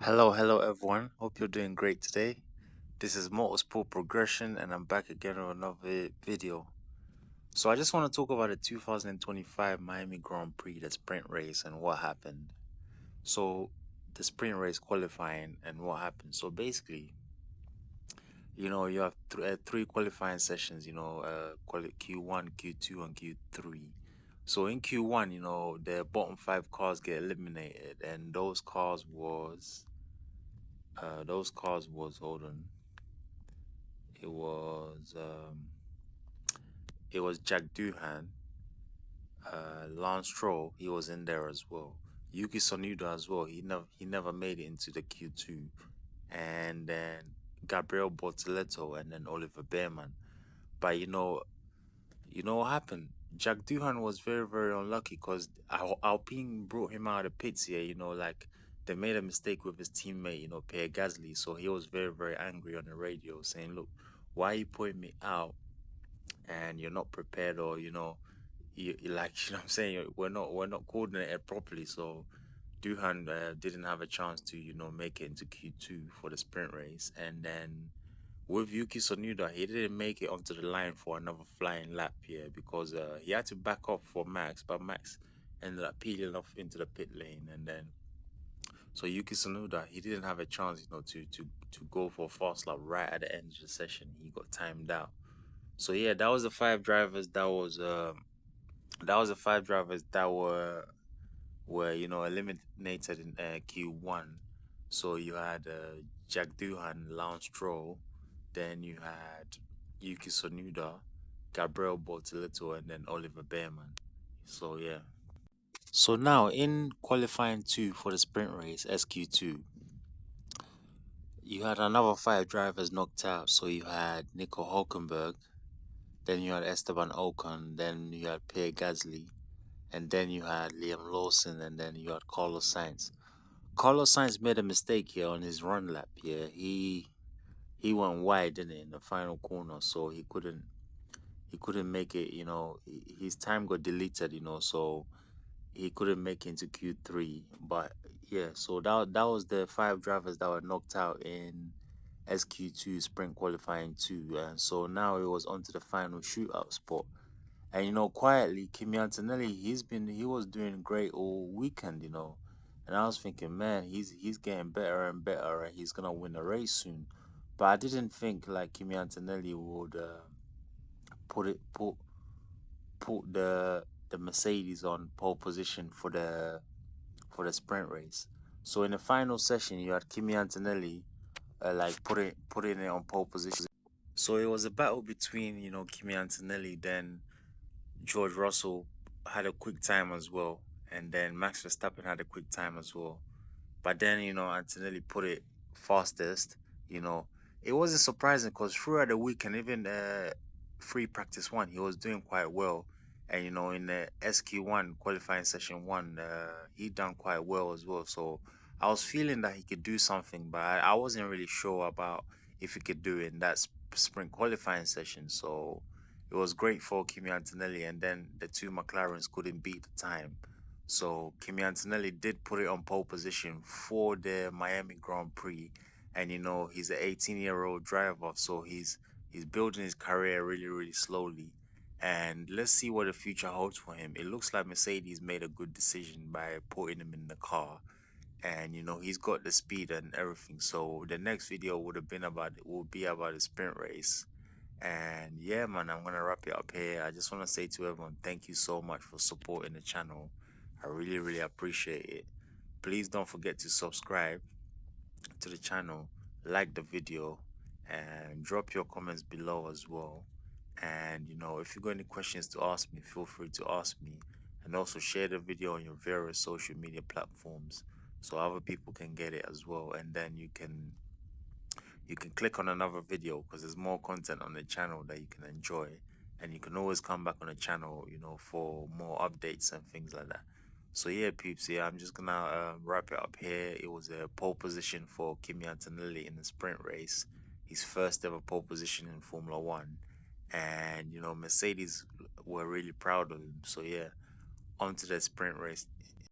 Hello everyone. Hope you're doing great today. This is Motorsport Progression, and I'm back again with another video. So I just want to talk about the 2025 Miami Grand Prix, the sprint race, and what happened. So the sprint race qualifying and what happened. So basically, you have three qualifying sessions. Q1, Q2, and Q3. So in Q1, the bottom five cars get eliminated, and those cars was hold on. It was um, it was Jack Doohan, Lance Stroll. He was in there as well. Yuki Tsunoda as well. He never made it into the Q2, and then Gabriel Bortoleto and then Oliver Behrman. But you know what happened? Jack Doohan was very unlucky because Alpine brought him out of the pits here. Like they made a mistake with his teammate, Pierre Gasly. So he was very angry on the radio, saying, "Look, why are you putting me out and you're not prepared, or like what I'm saying, we're not coordinated properly." So Duhan didn't have a chance to make it into Q2 for the sprint race, and then with Yuki Tsunoda, he didn't make it onto the line for another flying lap here because he had to back up for Max, but Max ended up peeling off into the pit lane, and then so Yuki Tsunoda, he didn't have a chance to go for a fast lap right at the end of the session. He got timed out. So yeah, that was the five drivers that were eliminated in Q1. So you had Jack Doohan, Lance Stroll, then you had Yuki Tsunoda, Gabriel Bortoleto, and then Oliver Behrman. So yeah. So now in qualifying two for the sprint race SQ2, you had another five drivers knocked out. So you had Nico Hulkenberg, then you had Esteban Ocon, then you had Pierre Gasly, and then you had Liam Lawson, and then you had Carlos Sainz. Carlos Sainz made a mistake here on his run lap here. He went wide, didn't he, in the final corner, so he couldn't make it. His time got deleted. So he couldn't make it into Q3. But yeah, so that was the five drivers that were knocked out in SQ2 sprint qualifying two, and so now it was on to the final shootout spot. And quietly, Kimi Antonelli, he was doing great all weekend, And I was thinking, man, he's getting better and better, and he's gonna win the race soon. But I didn't think like Kimi Antonelli would put it put put the Mercedes on pole position for the sprint race. So in the final session, you had Kimi Antonelli like putting it on pole position. So it was a battle between Kimi Antonelli, then George Russell had a quick time as well, and then Max Verstappen had a quick time as well. But then Antonelli put it fastest. You know, it wasn't surprising because throughout the week and even free practice one, he was doing quite well. And in the SQ1 qualifying session one, he done quite well as well. So I was feeling that he could do something, but I wasn't really sure about if he could do it in that sprint qualifying session. So it was great for Kimi Antonelli, and then the two McLarens couldn't beat the time. So Kimi Antonelli did put it on pole position for the Miami Grand Prix, and he's an 18-year-old driver, so he's building his career really slowly. And let's see what the future holds for him. It looks like Mercedes made a good decision by putting him in the car, and he's got the speed and everything. So the next video would be about the sprint race. And yeah, man, I'm gonna wrap it up here. I just want to say to everyone, thank you so much for supporting the channel. I really appreciate it. Please don't forget to subscribe to the channel, like the video, and drop your comments below as well. And if you got any questions to ask me, feel free to ask me. And also share the video on your various social media platforms so other people can get it as well. And then you can click on another video because there's more content on the channel that you can enjoy, and you can always come back on the channel for more updates and things like that. So yeah, peeps, yeah, I'm just gonna wrap it up here. It was a pole position for Kimi Antonelli in the sprint race, his first ever pole position in Formula One, and Mercedes were really proud of him. So yeah, on to the sprint race.